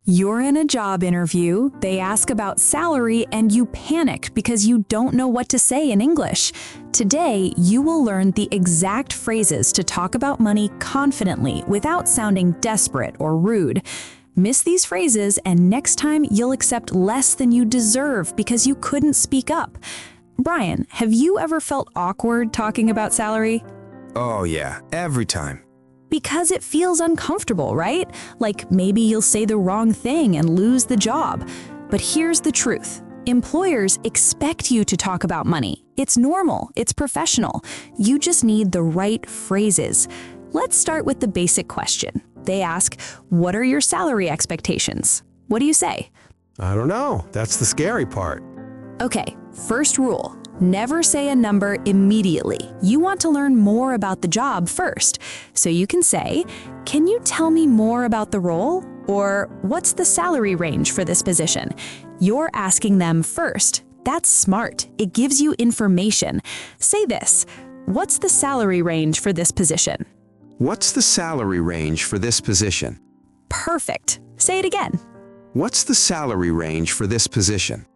You're in a job interview, they ask about salary, and you panic because you don't know what to say in English. Today, you will learn the exact phrases to talk about money confidently without sounding desperate or rude. Miss these phrases, and next time you'll accept less than you deserve because you couldn't speak up. Brian, have you ever felt awkward talking about salary? Oh yeah, every time. Because it feels uncomfortable, right? Like maybe you'll say the wrong thing and lose the job. But here's the truth. Employers expect you to talk about money. It's normal, it's professional. You just need the right phrases. Let's start with the basic question. They ask, what are your salary expectations? What do you say? I don't know. That's the scary part. Okay, first rule. Never say a number immediately. You want to learn more about the job first. So you can say, can you tell me more about the role? Or what's the salary range for this position? You're asking them first. That's smart. It gives you information. Say this, what's the salary range for this position? What's the salary range for this position? Perfect. Say it again. What's the salary range for this position?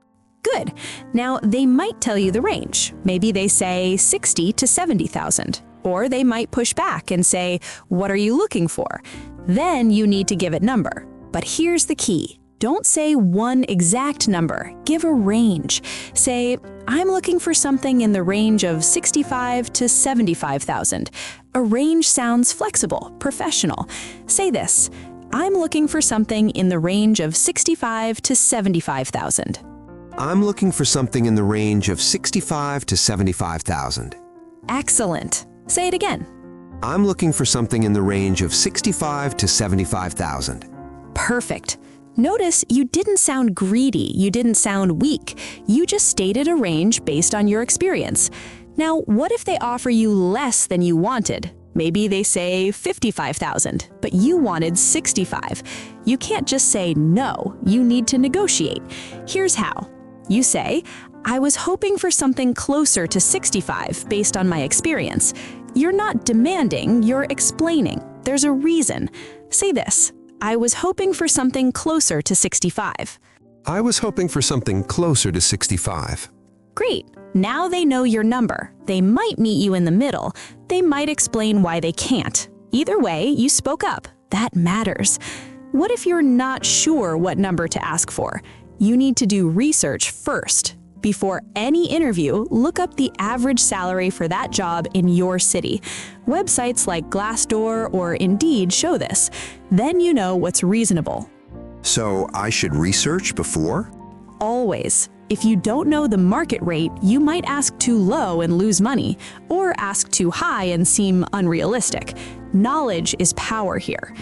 Good. Now, they might tell you the range. Maybe they say 60 to 70,000. Or they might push back and say, what are you looking for? Then you need to give it number. But here's the key. Don't say one exact number. Give a range. Say, I'm looking for something in the range of 65 to 75,000. A range sounds flexible, professional. Say this, I'm looking for something in the range of 65 to 75,000. I'm looking for something in the range of 65 to 75,000. Excellent. Say it again. I'm looking for something in the range of 65 to 75,000. Perfect. Notice you didn't sound greedy, you didn't sound weak. You just stated a range based on your experience. Now, what if they offer you less than you wanted? Maybe they say 55,000, but you wanted 65. You can't just say no, you need to negotiate. Here's how. You say, I was hoping for something closer to 65 based on my experience. You're not demanding, you're explaining. There's a reason. Say this, I was hoping for something closer to 65. I was hoping for something closer to 65. Great. Now they know your number. They might meet you in the middle. They might explain why they can't. Either way, you spoke up. That matters. What if you're not sure what number to ask for? You need to do research first. Before any interview, look up the average salary for that job in your city. Websites like Glassdoor or Indeed show this. Then you know what's reasonable. So I should research before? Always. If you don't know the market rate, you might ask too low and lose money, or ask too high and seem unrealistic. Knowledge is power here.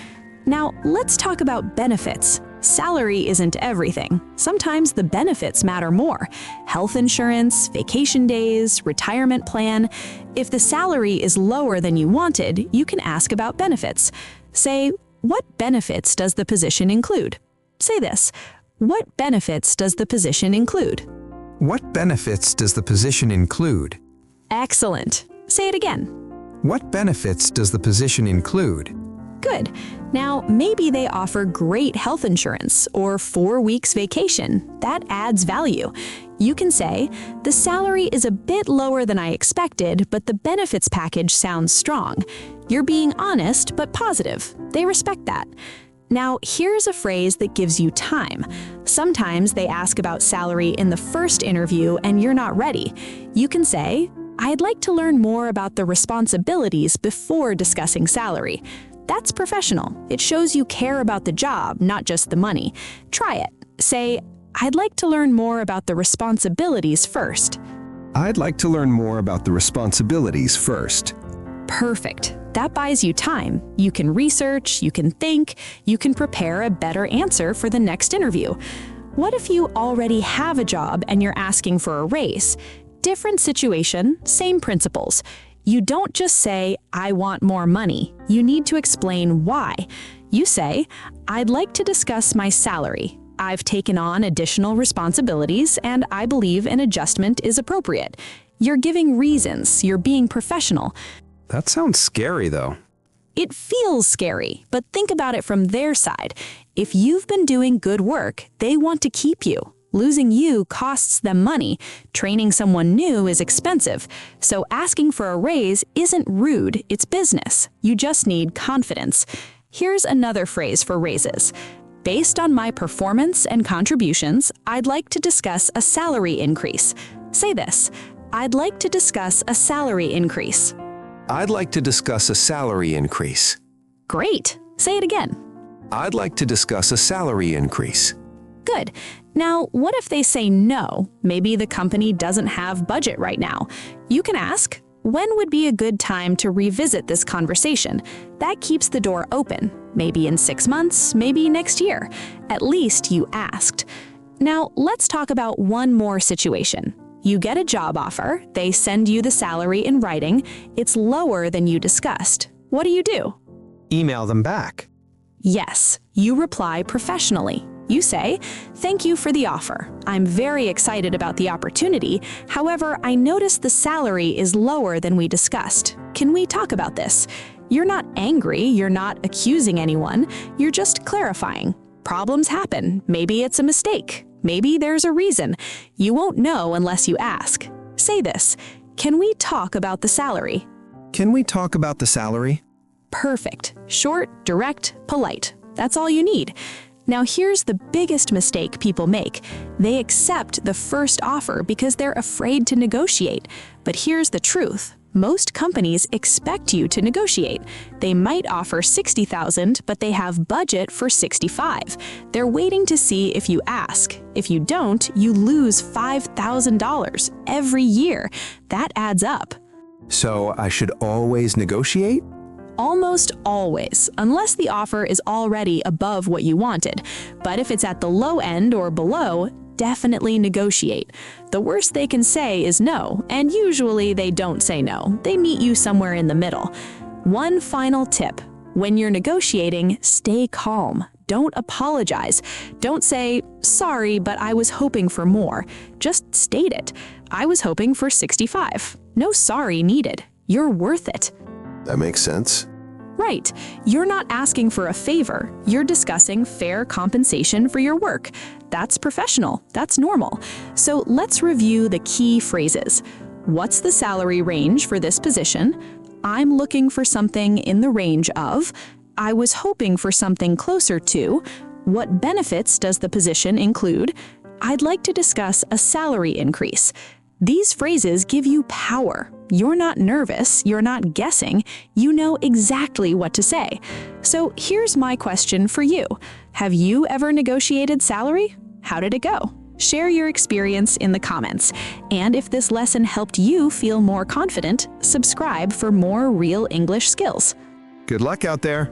Now, let's talk about benefits. Salary isn't everything. Sometimes the benefits matter more. Health insurance, vacation days, retirement plan. If the salary is lower than you wanted, you can ask about benefits. Say, what benefits does the position include? Say this, what benefits does the position include? What benefits does the position include? Excellent. Say it again. What benefits does the position include? Good. Now, maybe they offer great health insurance or 4 weeks vacation. That adds value. You can say, the salary is a bit lower than I expected, but the benefits package sounds strong. You're being honest, but positive. They respect that. Now, here's a phrase that gives you time. Sometimes they ask about salary in the first interview and you're not ready. You can say, I'd like to learn more about the responsibilities before discussing salary. That's professional. It shows you care about the job, not just the money. Try it. Say, I'd like to learn more about the responsibilities first. I'd like to learn more about the responsibilities first. Perfect. That buys you time. You can research, you can think, you can prepare a better answer for the next interview. What if you already have a job and you're asking for a raise? Different situation, same principles. You don't just say, I want more money. You need to explain why. You say, I'd like to discuss my salary. I've taken on additional responsibilities and I believe an adjustment is appropriate. You're giving reasons, you're being professional. That sounds scary though. It feels scary, but think about it from their side. If you've been doing good work, they want to keep you. Losing you costs them money. Training someone new is expensive. So asking for a raise isn't rude, it's business. You just need confidence. Here's another phrase for raises. Based on my performance and contributions, I'd like to discuss a salary increase. Say this: I'd like to discuss a salary increase. I'd like to discuss a salary increase. Great. Say it again. I'd like to discuss a salary increase. Good. Now, what if they say no? Maybe the company doesn't have budget right now. You can ask, when would be a good time to revisit this conversation? That keeps the door open. Maybe in 6 months, maybe next year. At least you asked. Now, let's talk about one more situation. You get a job offer, they send you the salary in writing, it's lower than you discussed. What do? Email them back. Yes, you reply professionally. You say, "Thank you for the offer. I'm very excited about the opportunity. However, I noticed the salary is lower than we discussed. Can we talk about this?" You're not angry, you're not accusing anyone, you're just clarifying. Problems happen. Maybe it's a mistake. Maybe there's a reason. You won't know unless you ask. Say this: "Can we talk about the salary?" Can we talk about the salary? Perfect. Short, direct, polite. That's all you need. Now here's the biggest mistake people make. They accept the first offer because they're afraid to negotiate. But here's the truth. Most companies expect you to negotiate. They might offer $60,000, but they have budget for $65,000. They're waiting to see if you ask. If you don't, you lose $5,000 every year. That adds up. So I should always negotiate? Almost always, unless the offer is already above what you wanted. But if it's at the low end or below, definitely negotiate. The worst they can say is no, and usually they don't say no. They meet you somewhere in the middle. One final tip: when you're negotiating, stay calm. Don't apologize. Don't say, "Sorry, but I was hoping for more." Just state it. "I was hoping for 65." No sorry needed. You're worth it. That makes sense. Right. You're not asking for a favor. You're discussing fair compensation for your work. That's professional. That's normal. So let's review the key phrases. What's the salary range for this position? I'm looking for something in the range of. I was hoping for something closer to. What benefits does the position include? I'd like to discuss a salary increase. These phrases give you power. You're not nervous, you're not guessing, you know exactly what to say. So here's my question for you. Have you ever negotiated salary? How did it go? Share your experience in the comments. And if this lesson helped you feel more confident, subscribe for more real English skills. Good luck out there.